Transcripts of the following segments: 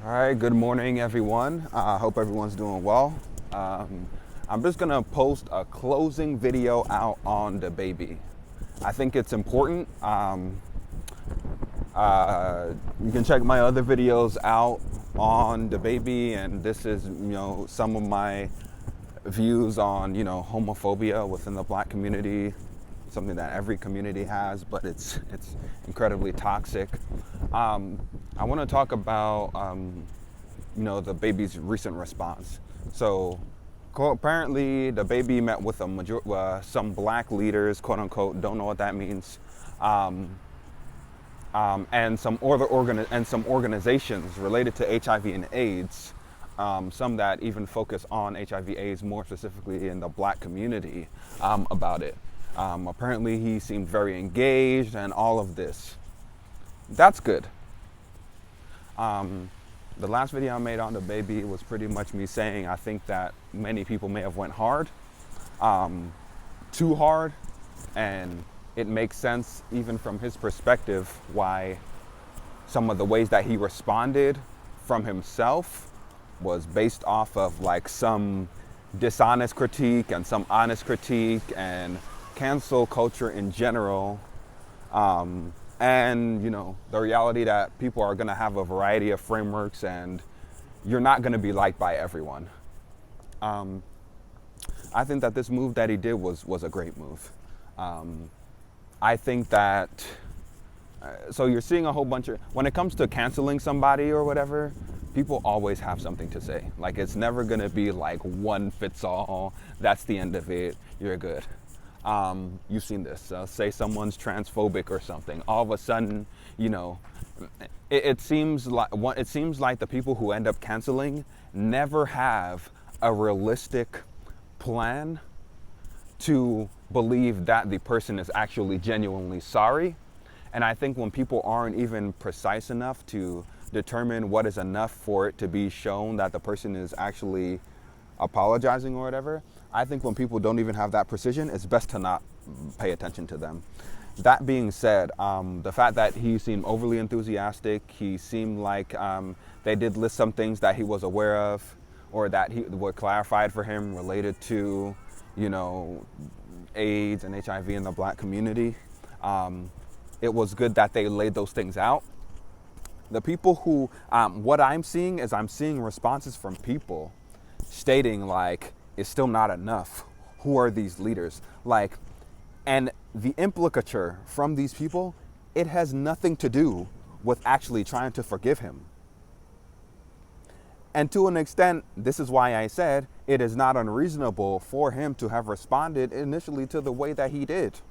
All right, good morning, everyone. I hope everyone's doing well. I'm just gonna post a closing video out on DaBaby. I think it's important. You can check my other videos out on DaBaby, and this is, some of my views on, homophobia within the Black community. Something that every community has, but it's incredibly toxic. I want to talk about DaBaby's recent response. So apparently DaBaby met with some Black leaders, quote unquote, don't know what that means, and some organizations related to HIV and AIDS. Some that even focus on HIV/AIDS more specifically in the Black community about it. Apparently he seemed very engaged and all of this. That's good. The last video I made on DaBaby was pretty much me saying I think that many people may have went hard, too hard, and it makes sense even from his perspective why some of the ways that he responded from himself was based off of like some dishonest critique and some honest critique and cancel culture in general, and the reality that people are going to have a variety of frameworks and you're not going to be liked by everyone. I think that this move that he did was a great move. I think that so you're seeing a whole bunch of, when it comes to canceling somebody or whatever, people always have something to say. Like, it's never going to be like one fits all. That's the end of it. You're good. You've seen this. Say someone's transphobic or something. All of a sudden, it seems like the people who end up canceling never have a realistic plan to believe that the person is actually genuinely sorry. And I think when people aren't even precise enough to determine what is enough for it to be shown that the person is actually apologizing or whatever, I think when people don't even have that precision, it's best to not pay attention to them. That being said, the fact that he seemed overly enthusiastic, he seemed like they did list some things that he was aware of or that were clarified for him related to, AIDS and HIV in the Black community. It was good that they laid those things out. The people who, what I'm seeing is I'm seeing responses from people stating like, it's still not enough. Who are these leaders? Like, and the implicature from these people, it has nothing to do with actually trying to forgive him. And to an extent, this is why I said it is not unreasonable for him to have responded initially to the way that he did.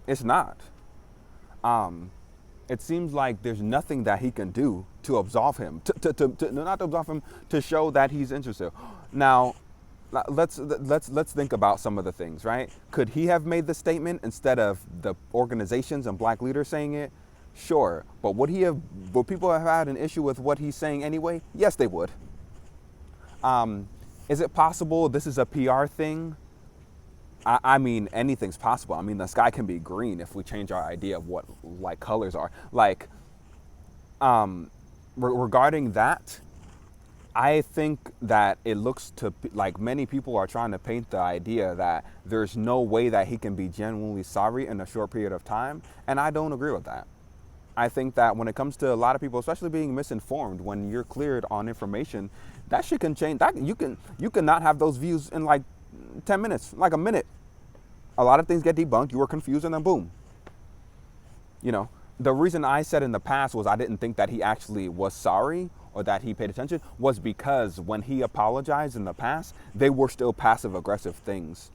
It's not. It seems like there's nothing that he can do to absolve him, not to absolve him, to show that he's interested. Now, let's think about some of the things, right? Could he have made the statement instead of the organizations and Black leaders saying it? Sure, but would people have had an issue with what he's saying anyway? Yes, they would. Is it possible this is a PR thing? I mean, anything's possible. I mean, the sky can be green if we change our idea of what like colors are. Like, regarding that, I think that it looks to like many people are trying to paint the idea that there's no way that he can be genuinely sorry in a short period of time, and I don't agree with that. I think that when it comes to a lot of people, especially being misinformed, when you're cleared on information, that shit can change. That you can not have those views in like 10 minutes, like a minute. A lot of things get debunked, you were confused, and then boom. The reason I said in the past was I didn't think that he actually was sorry or that he paid attention was because when he apologized in the past, they were still passive-aggressive things.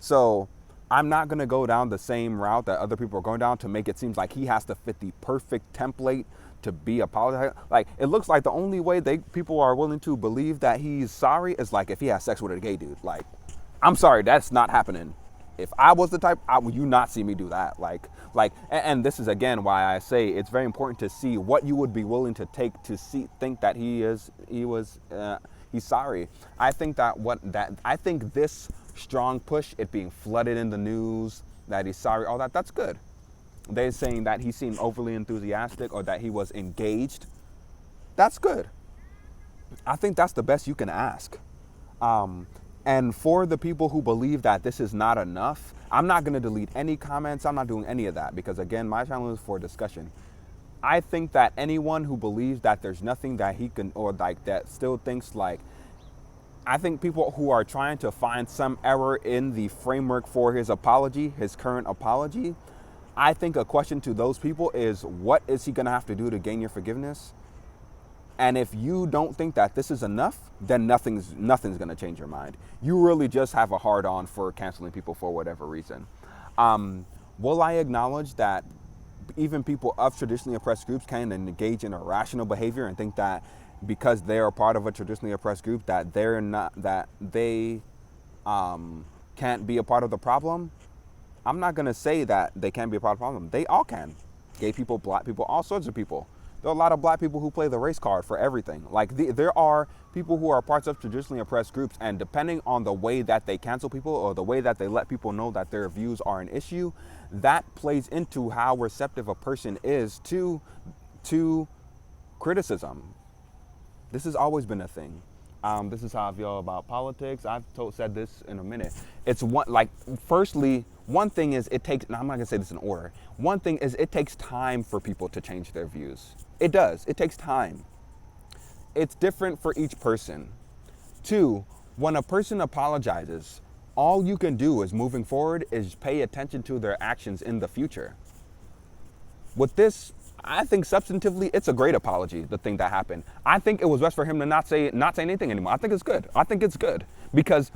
So I'm not going to go down the same route that other people are going down to make it seem like he has to fit the perfect template to be apologizing. Like, it looks like the only way people are willing to believe that he's sorry is like if he has sex with a gay dude. Like, I'm sorry, that's not happening. If I was the type, would you not see me do that? And this is again why I say it's very important to see what you would be willing to take to think that he's sorry. I think I think this strong push, it being flooded in the news, that he's sorry, all that's good. They're saying that he seemed overly enthusiastic or that he was engaged That's good. I think that's the best you can ask. And for the people who believe that this is not enough, I'm not going to delete any comments. I'm not doing any of that because, again, my channel is for discussion. I think that anyone who believes that there's nothing that he can, or like that still thinks like, I think people who are trying to find some error in the framework for his apology, his current apology, I think a question to those people is, what is he going to have to do to gain your forgiveness? And if you don't think that this is enough, then nothing's going to change your mind. You really just have a hard on for canceling people for whatever reason. Will I acknowledge that even people of traditionally oppressed groups can engage in irrational behavior and think that because they're a part of a traditionally oppressed group that they can't be a part of the problem? I'm not going to say that they can't be a part of the problem. They all can. Gay people, black people, all sorts of people. There are a lot of black people who play the race card for everything. Like there are people who are parts of traditionally oppressed groups, and depending on the way that they cancel people or the way that they let people know that their views are an issue, that plays into how receptive a person is to criticism. This has always been a thing. This is how I feel about politics. I've said this in a minute. It's firstly, one thing is it takes, and I'm not gonna say this in order. One thing is it takes time for people to change their views. It does, it takes time. It's different for each person. Two, when a person apologizes, all you can do is moving forward is pay attention to their actions in the future. With this, I think substantively, it's a great apology, the thing that happened. I think it was best for him to not say anything anymore. I think it's good. I think it's good because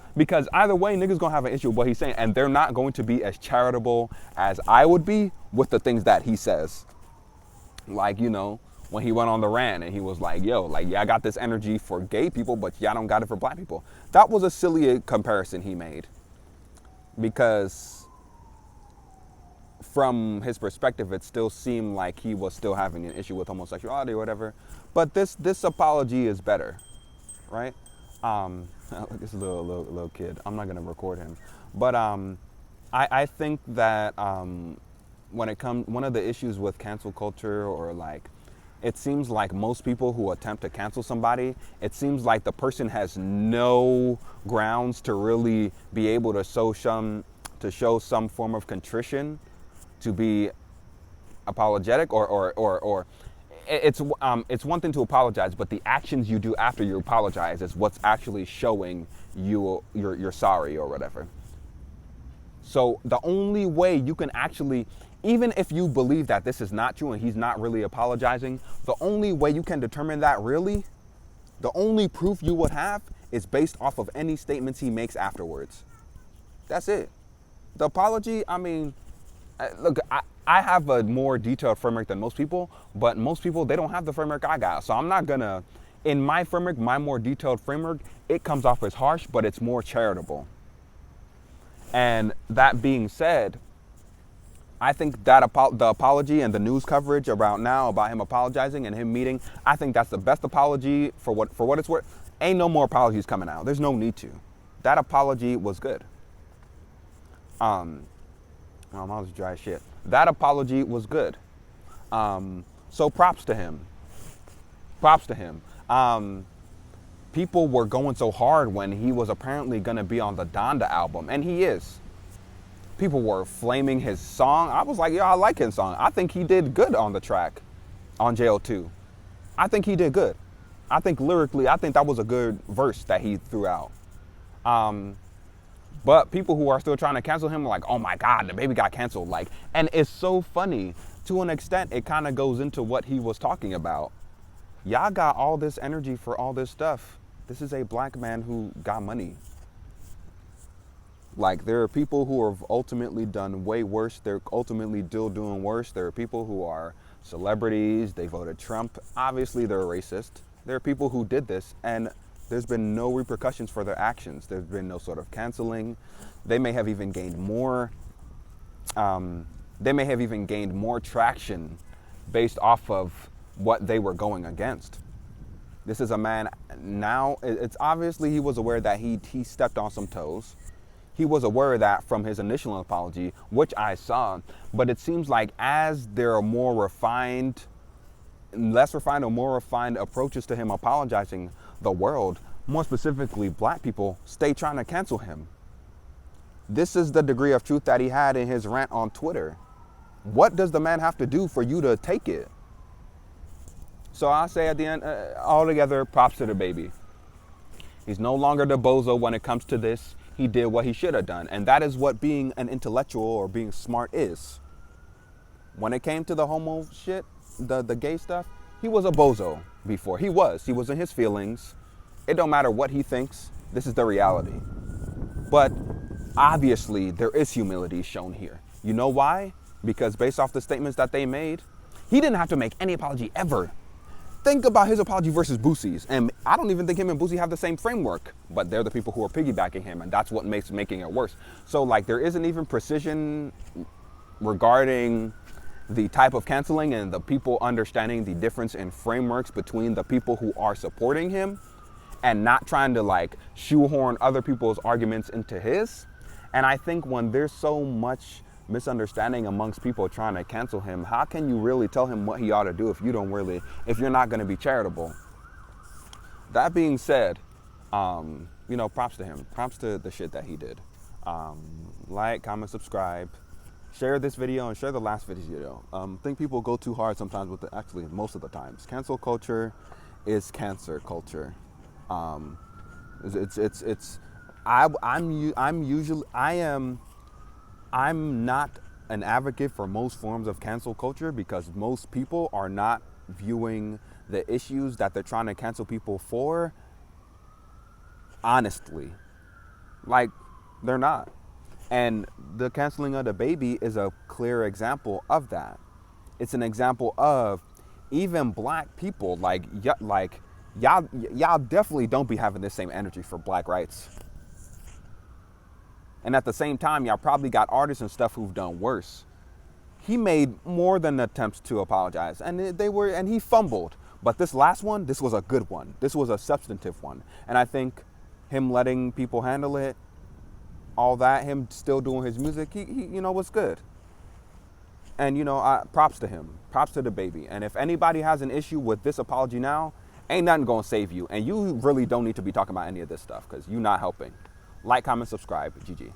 either way, niggas gonna have an issue with what he's saying, and they're not going to be as charitable as I would be with the things that he says. Like, you know, when he went on the rant and he was like, yo, like, yeah, I got this energy for gay people, but y'all don't got it for black people. That was a silly comparison he made because from his perspective, it still seemed like he was still having an issue with homosexuality or whatever. But this apology is better, right? This little kid. I'm not gonna record him, but I think that one of the issues with cancel culture, or like, it seems like most people who attempt to cancel somebody, it seems like the person has no grounds to really be able to show some form of contrition, to be apologetic, or it's one thing to apologize, but the actions you do after you apologize is what's actually showing you're sorry or whatever. So the only way you can actually, even if you believe that this is not true and he's not really apologizing, the only way you can determine that really, the only proof you would have is based off of any statements he makes afterwards. That's it. The apology, I mean, look, I have a more detailed framework than most people, but most people, they don't have the framework I got. So I'm not gonna, in my framework, my more detailed framework, it comes off as harsh, but it's more charitable. And that being said, I think that the apology and the news coverage about him apologizing and him meeting, I think that's the best apology for what it's worth. Ain't no more apologies coming out. There's no need to. That apology was good. I was dry as shit. That apology was good. So props to him. Props to him. People were going so hard when he was apparently going to be on the Donda album, and he is. People were flaming his song. I was like, yo, I like his song. I think he did good on the track, on JO2. I think he did good. I think lyrically, I think that was a good verse that he threw out. But people who are still trying to cancel him are like, oh my God, DaBaby got canceled. Like, and it's so funny. To an extent, it kind of goes into what he was talking about. Y'all got all this energy for all this stuff. This is a black man who got money. Like, there are people who have ultimately done way worse. They're ultimately still doing worse. There are people who are celebrities. They voted Trump. Obviously, they're racist. There are people who did this, and there's been no repercussions for their actions. There's been no sort of canceling. They may have even gained more. They may have even gained more traction based off of what they were going against. This is a man now. It's obviously he was aware that he stepped on some toes. He was aware of that from his initial apology, which I saw. But it seems like as there are more refined less refined or more refined approaches to him apologizing, the world, more specifically black people, stay trying to cancel him. This is the degree of truth that he had in his rant on Twitter. What does the man have to do for you to take it? So I say at the end, altogether, props to DaBaby. He's no longer the bozo when it comes to this. He did what he should have done. And that is what being an intellectual or being smart is. When it came to the homo shit, the gay stuff, he was a bozo before. He was in his feelings. It don't matter what he thinks. This is the reality. But obviously, there is humility shown here. You know why? Because based off the statements that they made, he didn't have to make any apology ever. Think about his apology versus Boosie's. And I don't even think him and Boosie have the same framework, but they're the people who are piggybacking him, and that's what makes making it worse. So like there isn't even precision regarding the type of canceling and the people understanding the difference in frameworks between the people who are supporting him and not trying to like shoehorn other people's arguments into his. And I think when there's so much misunderstanding amongst people trying to cancel him, how can you really tell him what he ought to do if you're not going to be charitable? That being said, props to him. Props to the shit that he did. Like, comment, subscribe, share this video, and share the last video. I think people go too hard sometimes with actually most of the times. Cancel culture is cancer culture. I'm not an advocate for most forms of cancel culture because most people are not viewing the issues that they're trying to cancel people for honestly. Like, they're not. And the canceling of DaBaby is a clear example of that. It's an example of even black people, y'all definitely don't be having the same energy for black rights. And at the same time, y'all probably got artists and stuff who've done worse. He made more than attempts to apologize, and he fumbled. But this last one, this was a good one. This was a substantive one. And I think him letting people handle it, all that, him still doing his music, he was good. And, props to him. Props to DaBaby. And if anybody has an issue with this apology now, ain't nothing gonna save you. And you really don't need to be talking about any of this stuff because you're not helping. Like, comment, subscribe. GG.